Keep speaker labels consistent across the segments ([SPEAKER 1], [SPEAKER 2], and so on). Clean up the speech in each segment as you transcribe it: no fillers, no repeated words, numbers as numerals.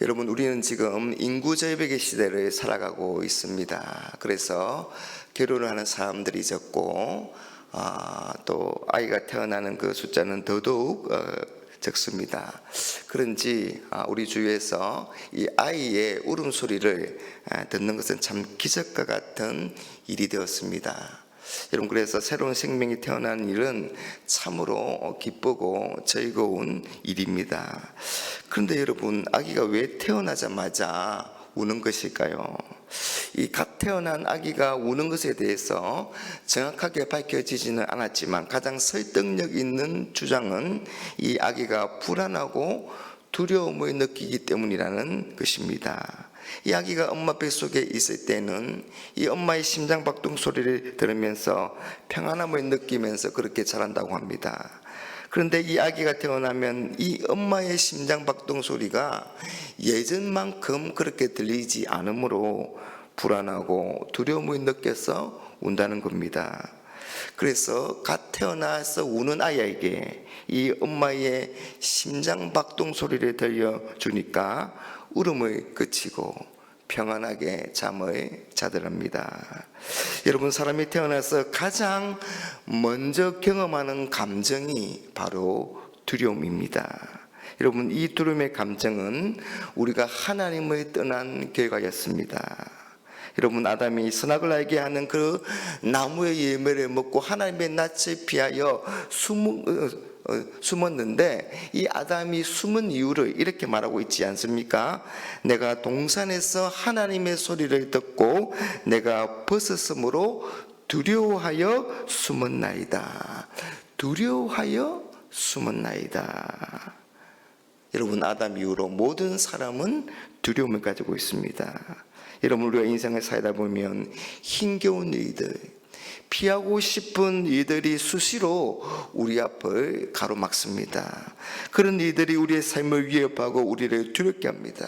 [SPEAKER 1] 여러분, 우리는 지금 인구 절벽의 시대를 살아가고 있습니다. 그래서 결혼을 하는 사람들이 적고 또 아이가 태어나는 그 숫자는 더더욱 적습니다. 그런지 우리 주위에서 이 아이의 울음소리를 듣는 것은 참 기적과 같은 일이 되었습니다. 여러분, 그래서 새로운 생명이 태어난 일은 참으로 기쁘고 즐거운 일입니다. 그런데 여러분, 아기가 왜 태어나자마자 우는 것일까요? 이 갓 태어난 아기가 우는 것에 대해서 정확하게 밝혀지지는 않았지만 가장 설득력 있는 주장은 이 아기가 불안하고 두려움을 느끼기 때문이라는 것입니다. 이 아기가 엄마 뱃속에 있을 때는 이 엄마의 심장박동 소리를 들으면서 평안함을 느끼면서 그렇게 자란다고 합니다. 그런데 이 아기가 태어나면 이 엄마의 심장박동 소리가 예전만큼 그렇게 들리지 않으므로 불안하고 두려움을 느껴서 운다는 겁니다. 그래서 갓 태어나서 우는 아이에게 이 엄마의 심장박동 소리를 들려주니까 울음을 그치고 평안하게 잠을 자더랍니다. 여러분, 사람이 태어나서 가장 먼저 경험하는 감정이 바로 두려움입니다. 여러분, 이 두려움의 감정은 우리가 하나님을 떠난 결과였습니다. 여러분, 아담이 선악을 알게 하는 그 나무의 열매를 먹고 하나님의 낯을 피하여 숨었는데, 이 아담이 숨은 이유를 이렇게 말하고 있지 않습니까? 내가 동산에서 하나님의 소리를 듣고 내가 벗었으므로 두려워하여 숨었나이다. 두려워하여 숨었나이다. 여러분, 아담 이후로 모든 사람은 두려움을 가지고 있습니다. 여러분, 우리가 인생을 살다 보면 힘겨운 일들, 피하고 싶은 일들이 수시로 우리 앞을 가로막습니다. 그런 일들이 우리의 삶을 위협하고 우리를 두렵게 합니다.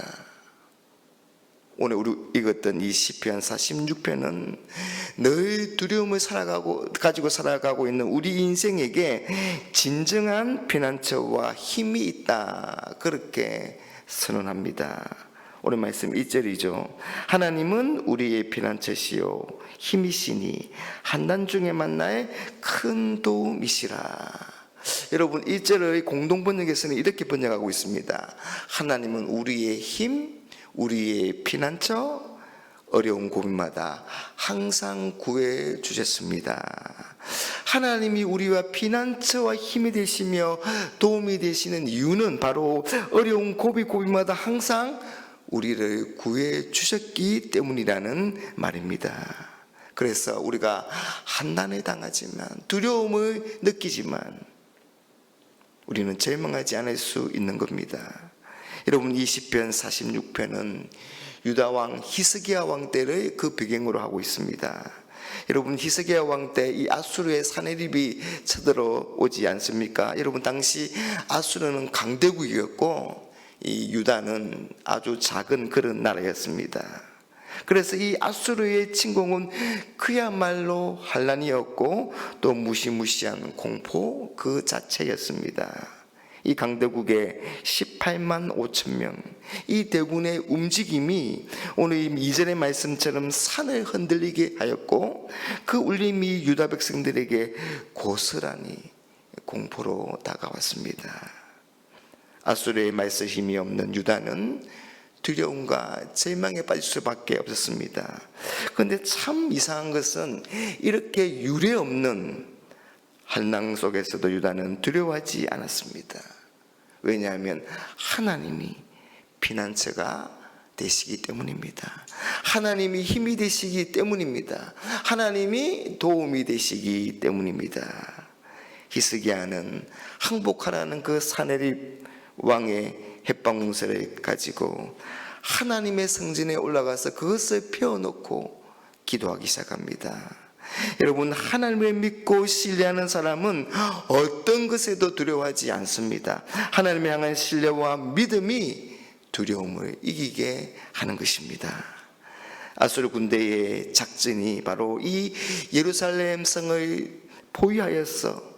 [SPEAKER 1] 오늘 우리 읽었던 이 시편 46편은 늘 두려움을 가지고 살아가고 있는 우리 인생에게 진정한 피난처와 힘이 있다, 그렇게 선언합니다. 오늘 말씀 1절이죠. 하나님은 우리의 피난처시요 힘이시니 한난 중에 만나의 큰 도움이시라. 여러분, 1절의 공동번역에서는 이렇게 번역하고 있습니다. 하나님은 우리의 힘, 우리의 피난처, 어려운 고민마다 항상 구해 주셨습니다. 하나님이 우리와 피난처와 힘이 되시며 도움이 되시는 이유는 바로 어려운 고비마다 항상 우리를 구해 주셨기 때문이라는 말입니다. 그래서 우리가 한난을 당하지만, 두려움을 느끼지만 우리는 절망하지 않을 수 있는 겁니다. 여러분, 이 시편 46편은 유다 왕 히스기야 왕 때를 그 배경으로 하고 있습니다. 여러분, 히스기야 왕 때 이 아수르의 사내립이 쳐들어오지 않습니까? 여러분, 당시 아수르는 강대국이었고 이 유다는 아주 작은 그런 나라였습니다. 그래서 이 아수르의 침공은 그야말로 환란이었고 또 무시무시한 공포 그 자체였습니다. 이 강대국의 18만 5천 명, 이 대군의 움직임이 오늘 2절의 말씀처럼 산을 흔들리게 하였고, 그 울림이 유다 백성들에게 고스란히 공포로 다가왔습니다. 아수르의 말씀 힘이 없는 유다는 두려움과 절망에 빠질 수밖에 없었습니다. 그런데 참 이상한 것은 이렇게 유례없는 한낭 속에서도 유다는 두려워하지 않았습니다. 왜냐하면 하나님이 피난처가 되시기 때문입니다. 하나님이 힘이 되시기 때문입니다. 하나님이 도움이 되시기 때문입니다. 히스기야는 항복하라는 그 사내립 왕의 햇방문서를 가지고 하나님의 성전에 올라가서 그것을 펴놓고 기도하기 시작합니다. 여러분, 하나님을 믿고 신뢰하는 사람은 어떤 것에도 두려워하지 않습니다. 하나님을 향한 신뢰와 믿음이 두려움을 이기게 하는 것입니다. 아수르 군대의 작전이 바로 이 예루살렘 성을 포위하여서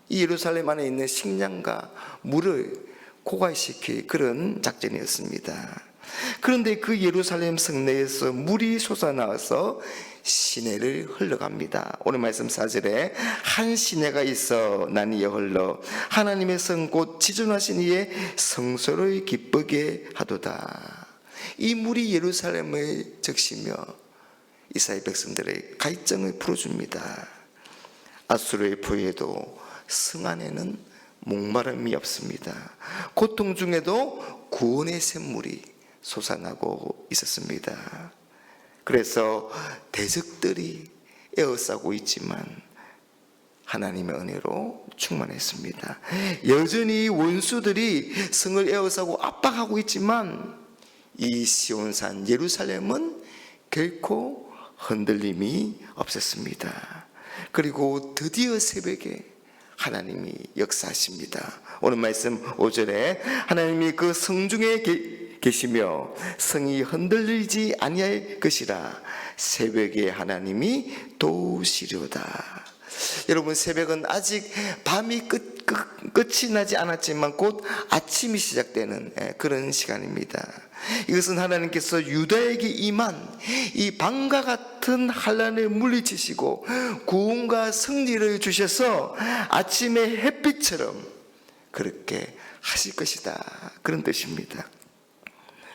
[SPEAKER 1] 이 예루살렘 안에 있는 식량과 물을 고갈시킬 그런 작전이었습니다. 그런데 그 예루살렘 성내에서 물이 솟아나와서 시내를 흘러갑니다. 오늘 말씀 4절에 한 시내가 있어 나니에 흘러 하나님의 성 곧 지존하신 이의 성소를 기쁘게 하도다. 이 물이 예루살렘을 적시며 이스라엘 백성들의 갈증을 풀어줍니다. 아수르의 포위에도 성 안에는 목마름이 없습니다. 고통 중에도 구원의 샘물이 솟아나고 있었습니다. 그래서 대적들이 에워싸고 있지만 하나님의 은혜로 충만했습니다. 여전히 원수들이 성을 에워싸고 압박하고 있지만 이 시온산 예루살렘은 결코 흔들림이 없었습니다. 그리고 드디어 새벽에 하나님이 역사하십니다. 오늘 말씀 5절에 하나님이 그 성중에 계시며 성이 흔들리지 아니할 것이라 새벽에 하나님이 도우시려다. 여러분, 새벽은 아직 밤이 끝이 나지 않았지만 곧 아침이 시작되는 그런 시간입니다. 이것은 하나님께서 유다에게 임한 이 밤과 같은 환난을 물리치시고 구원과 승리를 주셔서 아침의 햇빛처럼 그렇게 하실 것이다, 그런 뜻입니다.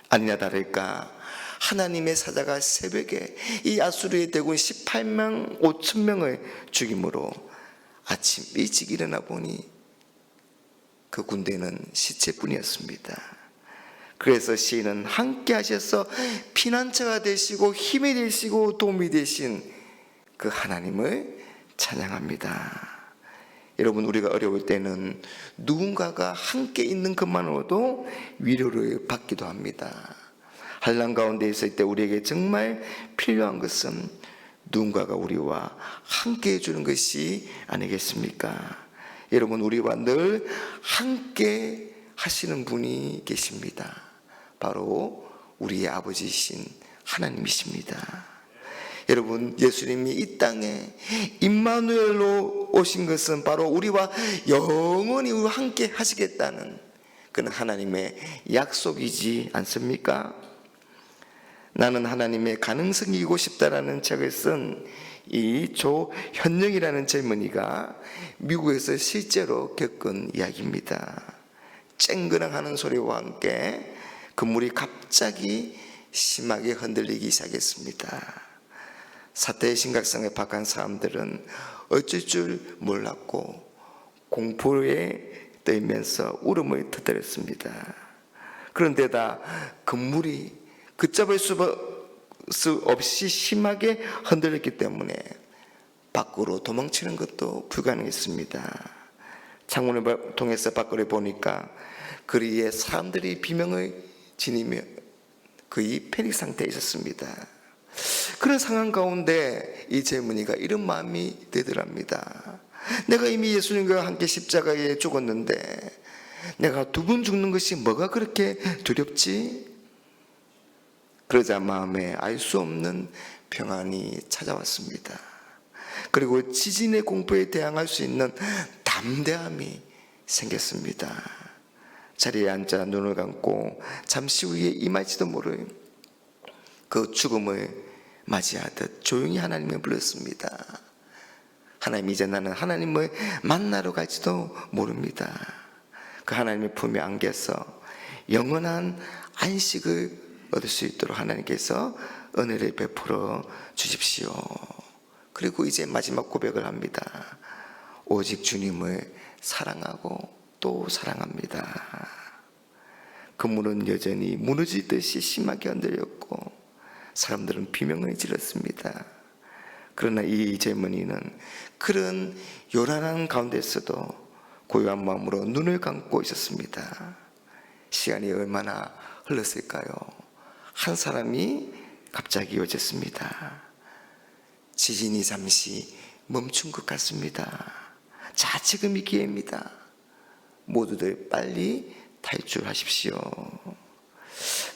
[SPEAKER 1] 아니나 다를까 하나님의 사자가 새벽에 이 아수르의 대군 18만 5천 명을 죽임으로 아침 일찍 일어나 보니 그 군대는 시체뿐이었습니다. 그래서 시인은 함께 하셔서 피난처가 되시고 힘이 되시고 도움이 되신 그 하나님을 찬양합니다. 여러분, 우리가 어려울 때는 누군가가 함께 있는 것만으로도 위로를 받기도 합니다. 환난 가운데 있을 때 우리에게 정말 필요한 것은 누군가가 우리와 함께 해주는 것이 아니겠습니까? 여러분, 우리와 늘 함께 하시는 분이 계십니다. 바로 우리의 아버지이신 하나님이십니다. 여러분, 예수님이 이 땅에 임마누엘로 오신 것은 바로 우리와 영원히 함께 하시겠다는 그런 하나님의 약속이지 않습니까? 나는 하나님의 가능성이 이고 싶다라는 책을 쓴 이 조현영이라는 젊은이가 미국에서 실제로 겪은 이야기입니다. 쨍그랑하는 소리와 함께 건물이 갑자기 심하게 흔들리기 시작했습니다. 사태의 심각성에 박한 사람들은 어쩔 줄 몰랐고 공포에 떨면서 울음을 터뜨렸습니다. 그런데다 건물이 걷잡을 수 없이 심하게 흔들렸기 때문에 밖으로 도망치는 것도 불가능했습니다. 창문을 통해서 밖으로 보니까 거리에 사람들이 비명을 지니며 거의 패닉 상태에 있었습니다. 그런 상황 가운데 이 젊은이가 이런 마음이 되더랍니다. 내가 이미 예수님과 함께 십자가에 죽었는데 내가 두 번 죽는 것이 뭐가 그렇게 두렵지? 그러자 마음에 알 수 없는 평안이 찾아왔습니다. 그리고 지진의 공포에 대항할 수 있는 담대함이 생겼습니다. 자리에 앉아 눈을 감고 잠시 후에 임할지도 모를 그 죽음을 맞이하듯 조용히 하나님을 불렀습니다. 하나님, 이제 나는 하나님을 만나러 갈지도 모릅니다. 그 하나님의 품에 안겨서 영원한 안식을 얻을 수 있도록 하나님께서 은혜를 베풀어 주십시오. 그리고 이제 마지막 고백을 합니다. 오직 주님을 사랑하고 또 사랑합니다. 건물은 여전히 무너지듯이 심하게 흔들렸고 사람들은 비명을 질렀습니다. 그러나 이 젊은이는 그런 요란한 가운데서도 고요한 마음으로 눈을 감고 있었습니다. 시간이 얼마나 흘렀을까요? 한 사람이 갑자기 외쳤습니다. 지진이 잠시 멈춘 것 같습니다. 자, 지금이 기회입니다. 모두들 빨리 탈출하십시오.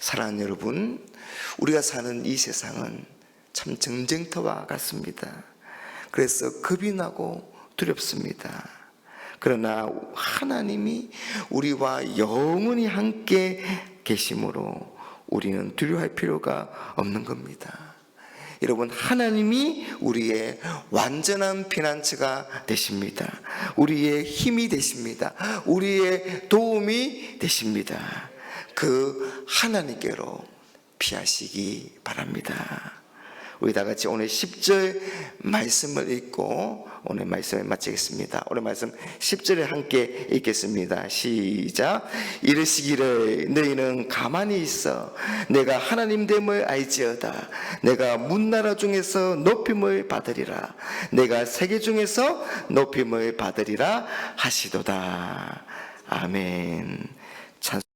[SPEAKER 1] 사랑하는 여러분, 우리가 사는 이 세상은 참 전쟁터와 같습니다. 그래서 겁이 나고 두렵습니다. 그러나 하나님이 우리와 영원히 함께 계심으로 우리는 두려워할 필요가 없는 겁니다. 여러분, 하나님이 우리의 완전한 피난처가 되십니다. 우리의 힘이 되십니다. 우리의 도움이 되십니다. 그 하나님께로 피하시기 바랍니다. 우리 다 같이 오늘 10절 말씀을 읽고 오늘 말씀을 마치겠습니다. 오늘 말씀 10절에 함께 읽겠습니다. 시작. 이르시기를 너희는 가만히 있어 내가 하나님됨을 알지어다. 내가 문나라 중에서 높임을 받으리라. 내가 세계 중에서 높임을 받으리라 하시도다. 아멘.